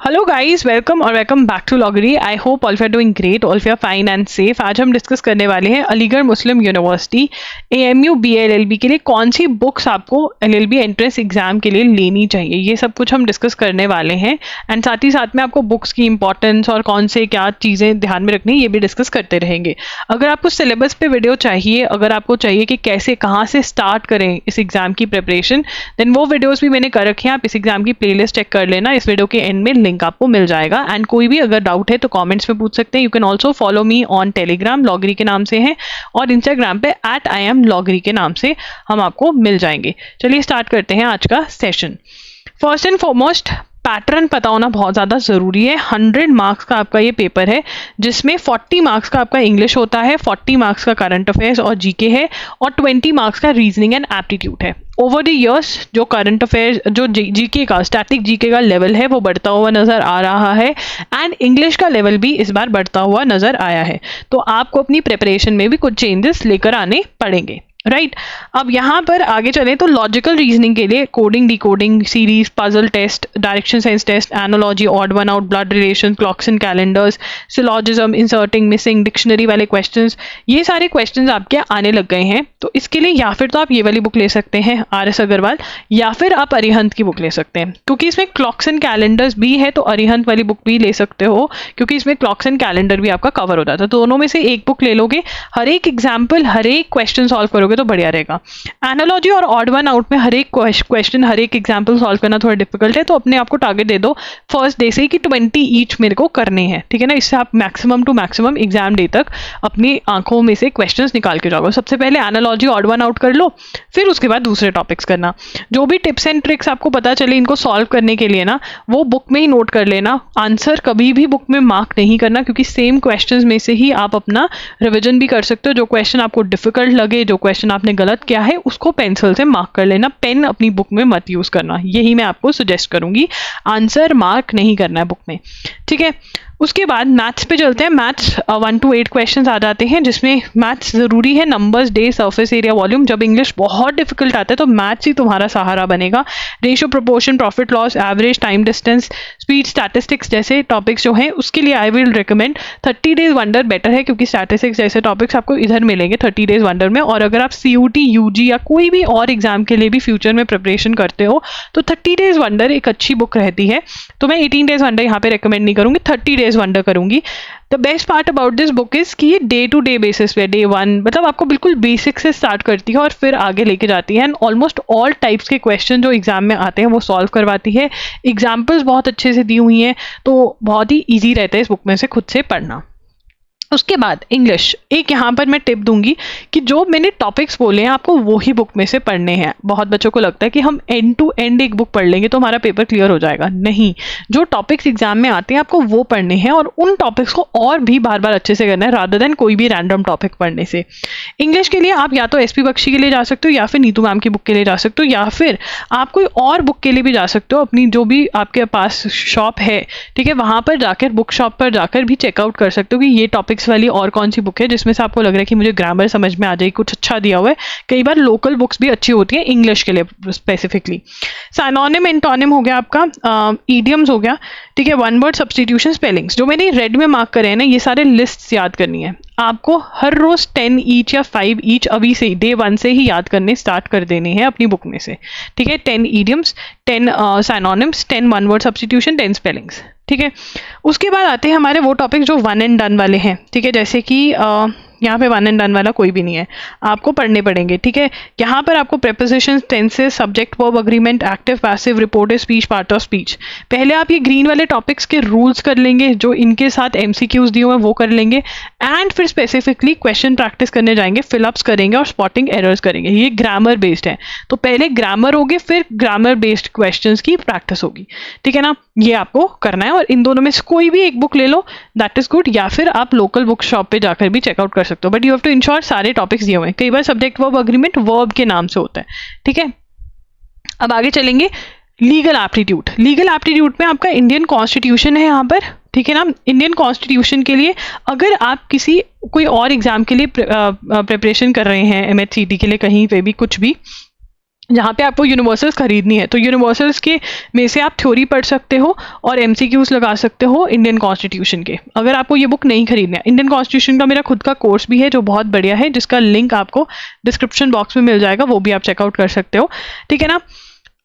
Hello guys, welcome back to Logri. I hope all are doing great, all are fine and safe. आज हम discuss करने वाले हैं Aligarh Muslim university AMU BLLB के लिए कौन सी बुक्स आपको LLB एंट्रेंस एग्जाम के लिए लेनी चाहिए, ये सब कुछ हम डिस्कस करने वाले हैं। एंड साथ ही साथ में आपको बुक्स की इंपॉर्टेंस और कौन से क्या चीज़ें ध्यान में रखनी है ये भी डिस्कस करते रहेंगे। अगर आपको सिलेबस पे वीडियो चाहिए, अगर आपको चाहिए कि कैसे कहाँ से स्टार्ट करें इस एग्जाम की प्रिपरेशन, देन वो वीडियोज़ भी मैंने कर रखे हैं। आप इस एग्जाम की प्लेलिस्ट चेक कर लेना, इस वीडियो के एंड में लिंक आपको मिल जाएगा। एंड कोई भी अगर डाउट है तो कमेंट्स में पूछ सकते हैं। You can also follow me on Telegram, Logri के नाम से है, और इंस्टाग्राम पे @IamLogri के नाम से हम आपको मिल जाएंगे। चलिए स्टार्ट करते हैं आज का session. First and foremost, pattern पता होना बहुत ज़्यादा ज़रूरी है। 100 मार्क्स का आपका ये पेपर है, जिसमें 40 मार्क्स का आपका इंग्लिश होता है, 40 मार्क्स का करंट अफेयर्स और जीके है, और 20 मार्क्स का रीजनिंग एंड एप्टीट्यूड है। ओवर द इयर्स जो करंट अफेयर्स, जो जीके का, स्टैटिक जीके का लेवल है वो बढ़ता हुआ नज़र आ रहा है, एंड इंग्लिश का लेवल भी इस बार बढ़ता हुआ नज़र आया है। तो आपको अपनी प्रिपरेशन में भी कुछ चेंजेस लेकर आने पड़ेंगे, राइट। अब यहाँ पर आगे चलें तो लॉजिकल रीजनिंग के लिए coding, decoding, series, puzzle test, direction sense test, analogy, odd one out, blood relation, clocks and calendars, syllogism, inserting, missing, dictionary वाले क्वेश्चंस, ये सारे क्वेश्चंस आपके आने लग गए हैं। तो इसके लिए या फिर तो आप ये वाली बुक ले सकते हैं RS अग्रवाल, या फिर आप अरिहंत की बुक ले सकते हैं, क्योंकि इसमें क्लॉक्स एंड कैलेंडर्स भी है। तो अरिहंत वाली बुक भी ले सकते हो, क्योंकि इसमें क्लॉक्स एंड कैलेंडर भी आपका कवर हो जाता है। तो दोनों में से एक बुक ले लोगे, हर एक एग्जाम्पल, हर एक क्वेश्चन सॉल्व करोगे तो बढ़िया रहेगा। एनालॉजी और ऑड वन आउट में हर एक क्वेश्चन, हर एक एग्जांपल सॉल्व करना थोड़ा डिफिकल्ट है, तो अपने आप को टारगेट दे दो फर्स्ट डे से ही कि 20 ईच मेरे को करने हैं, ठीक है ना। इससे आप maximum to maximum exam day तक अपनी आंखों में से क्वेश्चंस निकाल के जाओगे। सबसे पहले एनालॉजी, ऑड वन आउट कर लो, फिर उसके बाद दूसरे टॉपिक्स करना। जो भी टिप्स एंड ट्रिक्स आपको पता चले इनको सॉल्व करने के लिए ना, वो बुक में ही नोट कर लेना। आंसर कभी भी बुक में मार्क नहीं करना, क्योंकि सेम क्वेश्चंस में से ही आप अपना रिविजन भी कर सकते हो। जो क्वेश्चन आपको डिफिकल्ट लगे, जो क्वेश्चन आपने गलत किया है, उसको पेंसिल से मार्क कर लेना। पेन अपनी बुक में मत यूज करना, यही मैं आपको सजेस्ट करूंगी। आंसर मार्क नहीं करना है बुक में, ठीक है। उसके बाद मैथ्स पे चलते हैं। मैथ्स 1 to 8 क्वेश्चंस आ जाते हैं, जिसमें मैथ्स ज़रूरी है, numbers, day, surface area, volume. जब इंग्लिश बहुत डिफिकल्ट आता है तो मैथ्स ही तुम्हारा सहारा बनेगा। Ratio, proportion, profit loss, average, time distance, speed, statistics जैसे टॉपिक्स जो हैं उसके लिए I will recommend 30 days wonder better है, क्योंकि स्टैटिस्टिक्स जैसे टॉपिक्स आपको इधर मिलेंगे 30 डेज वंडर में। और अगर आप CUT, UG या कोई भी और एग्जाम के लिए भी फ्यूचर में प्रिपरेशन करते हो तो 30 डेज वंडर एक अच्छी बुक रहती है। तो मैं 18 डेज वंडर यहाँ पे रिकमेंड नहीं करूँगी, 30 डेज वंडर करूंगी। The best part about this book is कि ये डे टू डे बेसिस पे, डे 1 मतलब आपको बिल्कुल बेसिक से स्टार्ट करती है और फिर आगे लेके जाती है। एंड ऑलमोस्ट ऑल टाइप्स के क्वेश्चन जो एग्जाम में आते हैं वो सॉल्व करवाती है। एग्जाम्पल्स बहुत अच्छे से दी हुई हैं, तो बहुत ही ईजी रहता है इस बुक में से खुद से पढ़ना। उसके बाद इंग्लिश, एक यहाँ पर मैं टिप दूंगी कि जो मैंने टॉपिक्स बोले हैं आपको वो ही बुक में से पढ़ने हैं। बहुत बच्चों को लगता है कि हम एंड टू एंड एक बुक पढ़ लेंगे तो हमारा पेपर क्लियर हो जाएगा। नहीं, जो टॉपिक्स एग्जाम में आते हैं आपको वो पढ़ने हैं, और उन टॉपिक्स को और भी बार बार अच्छे से करना है, रादर देन कोई भी रैंडम टॉपिक पढ़ने से। इंग्लिश के लिए आप या तो SP बख्शी के लिए जा सकते हो, या फिर नीतू मैम की बुक के लिए जा सकते हो, या फिर आप कोई और बुक के लिए भी जा सकते हो। अपनी जो भी आपके पास शॉप है, ठीक है, वहाँ पर जाकर, बुक शॉप पर जाकर भी चेकआउट कर सकते हो कि ये टॉपिक्स वाली और कौन सी बुक है जिसमें से आपको लग रहा है कि मुझे ग्रामर समझ में आ जाएगी, कुछ अच्छा दिया हुआ है। कई बार लोकल बुक्स भी अच्छी होती है इंग्लिश के लिए स्पेसिफिकली। सिनोनिम, एंटोनिम हो गया आपका, ईडियम्स हो गया, ठीक है, वन वर्ड सब्स्टिट्यूशन, स्पेलिंग्स जो मैंने रेड में मार्क करे हैं ना, ये सारे लिस्ट याद करनी है आपको। हर रोज 10 ईच या 5 ईच अभी से डे 1 से ही याद करने स्टार्ट कर देने हैं अपनी बुक में से, ठीक है। 10 idioms, 10 synonyms, 10 one word substitution, 10 spellings, ठीक है। उसके बाद आते हैं हमारे वो टॉपिक जो वन एंड डन वाले हैं, ठीक है, जैसे कि यहाँ पे वन एंड डन वाला कोई भी नहीं है, आपको पढ़ने पड़ेंगे, ठीक है। यहाँ पर आपको prepositions, tenses, subject, verb, agreement, active, passive, reported speech, part of speech. पहले आप ये ग्रीन वाले टॉपिक्स के रूल्स कर लेंगे, जो इनके साथ MCQs दिए हुए हैं वो कर लेंगे, एंड फिर स्पेसिफिकली क्वेश्चन प्रैक्टिस करने जाएंगे, फिलअप्स करेंगे और स्पॉटिंग एरर्स करेंगे। ये ग्रामर बेस्ड है, तो पहले ग्रामर होगी, फिर ग्रामर बेस्ड क्वेश्चंस की प्रैक्टिस होगी, ठीक है ना। ये आपको करना है, और इन दोनों में से कोई भी एक बुक ले लो, दैट इज गुड, या फिर आप लोकल बुक शॉप पे जाकर भी चेकआउट कर सकते हो। But you have to ensure सारे टॉपिक्स दिए हुए हैं। कई बार सब्जेक्ट, वर्ब, अग्रीमेंट वर्ब के नाम से होता है, ठीक है। अब आगे चलेंगे लीगल एप्टीट्यूड। लीगल एप्टीट्यूड में आपका इंडियन कॉन्स्टिट्यूशन है यहाँ पर, ठीक है ना। इंडियन कॉन्स्टिट्यूशन के लिए अगर आप किसी कोई और एग्जाम के लिए प्रिपरेशन कर रहे हैं, MHCT के लिए, कहीं पे भी कुछ भी, जहाँ पे आपको यूनिवर्सल्स खरीदनी है। तो यूनिवर्सल्स के में से आप थ्योरी पढ़ सकते हो और एमसीक्यूज लगा सकते हो इंडियन कॉन्स्टिट्यूशन के, अगर आपको ये बुक नहीं खरीदना है। इंडियन कॉन्स्टिट्यूशन का मेरा खुद का कोर्स भी है जो बहुत बढ़िया है, जिसका लिंक आपको डिस्क्रिप्शन बॉक्स में मिल जाएगा, वो भी आप चेकआउट कर सकते हो, ठीक है ना।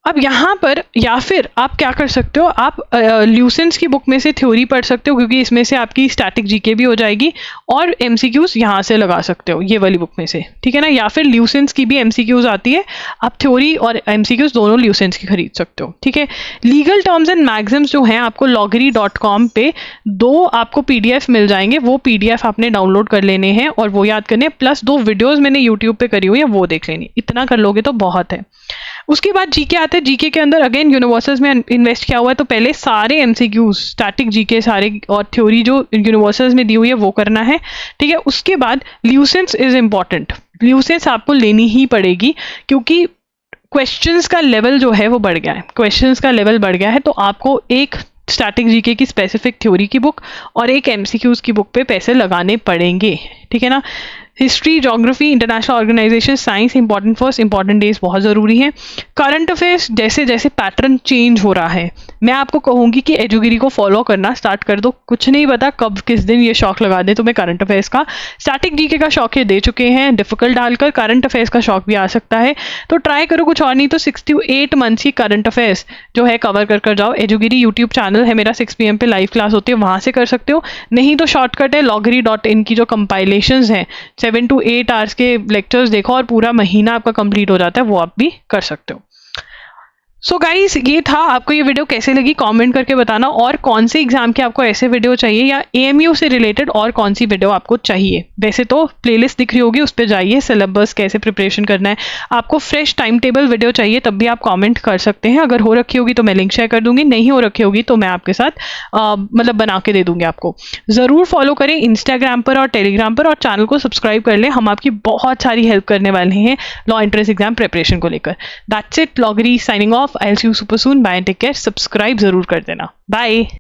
अब यहाँ पर या फिर आप क्या कर सकते हो, आप ल्यूसेंस की बुक में से थ्योरी पढ़ सकते हो, क्योंकि इसमें से आपकी स्टैटिक जीके भी हो जाएगी, और एमसीक्यूज यहाँ से लगा सकते हो ये वाली बुक में से, ठीक है ना। या फिर ल्यूसेंस की भी एमसीक्यूज आती है, आप थ्योरी और एमसीक्यूज दोनों ल्यूसेंस की खरीद सकते हो, ठीक है। लीगल टर्म्स एंड मैगजिम्स जो हैं आपको loggery.com पे 2 आपको पीडीएफ मिल जाएंगे, वो पीडीएफ आपने डाउनलोड कर लेने हैं और वो याद करने हैं, प्लस 2 वीडियोज मैंने यूट्यूब पे करी हुई है वो देख लेनी, इतना कर लोगे तो बहुत है। उसके बाद जीके आते हैं। जीके के अंदर अगेन यूनिवर्सल्स में इन्वेस्ट किया हुआ है, तो पहले सारे एमसीक्यूज स्टैटिक जीके सारे और थ्योरी जो यूनिवर्सल्स में दी हुई है वो करना है, ठीक है। उसके बाद ल्यूसेंस इज इंपॉर्टेंट, ल्यूसेंस आपको लेनी ही पड़ेगी, क्योंकि क्वेश्चंस का लेवल जो है वो बढ़ गया है, क्वेश्चंस का लेवल बढ़ गया है, तो आपको एक स्टैटिक जीके की स्पेसिफिक थ्योरी की बुक और एक एमसीक्यूज की बुक पे पैसे लगाने पड़ेंगे, ठीक है ना। History, geography, international organisation, science, important first, important days बहुत ज़रूरी है। करंट अफेयर्स जैसे जैसे पैटर्न चेंज हो रहा है, मैं आपको कहूँगी कि एजुगिरी को फॉलो करना स्टार्ट कर दो, कुछ नहीं पता कब किस दिन ये शौक लगा दे तुम्हें करंट अफेयर्स का। स्टैटिक जीके का शौक ये दे चुके हैं, डिफिकल्ट डालकर करंट अफेयर्स का शौक भी आ सकता है, तो ट्राई करो, कुछ और नहीं तो 6 to 8 मंथ्स की करंट अफेयर्स जो है कवर कर जाओ। एजुगिरी यूट्यूब चैनल है मेरा, 6 PM पे लाइव क्लास होती है, वहाँ से कर सकते हो, नहीं तो शॉर्टकट है loggery.in की जो कंपाइलेशंस हैं 7 to 8 आवर्स के लेक्चर्स देखो और पूरा महीना आपका कंप्लीट हो जाता है, वो आप भी कर सकते हो। सो गाइस ये था, आपको ये वीडियो कैसे लगी कमेंट करके बताना, और कौन से एग्जाम के आपको ऐसे वीडियो चाहिए या एएमयू से रिलेटेड और कौन सी वीडियो आपको चाहिए। वैसे तो प्लेलिस्ट दिख रही होगी, उस पर जाइए, सिलेबस कैसे प्रिपरेशन करना है, आपको फ्रेश टाइम टेबल वीडियो चाहिए तब भी आप कमेंट कर सकते हैं, अगर हो रखी होगी तो मैं लिंक शेयर कर दूंगी, नहीं हो रखी होगी तो मैं आपके साथ मतलब बना के दे दूंगी आपको। ज़रूर फॉलो करें इंस्टाग्राम पर और टेलीग्राम पर, और चैनल को सब्सक्राइब कर लें, हम आपकी बहुत सारी हेल्प करने वाले हैं लॉ एंट्रेंस एग्जाम प्रिपरेशन को लेकर। That's it, Logri signing off, I'll see you super soon. Bye and take care. Subscribe जरूर कर देना। बाय।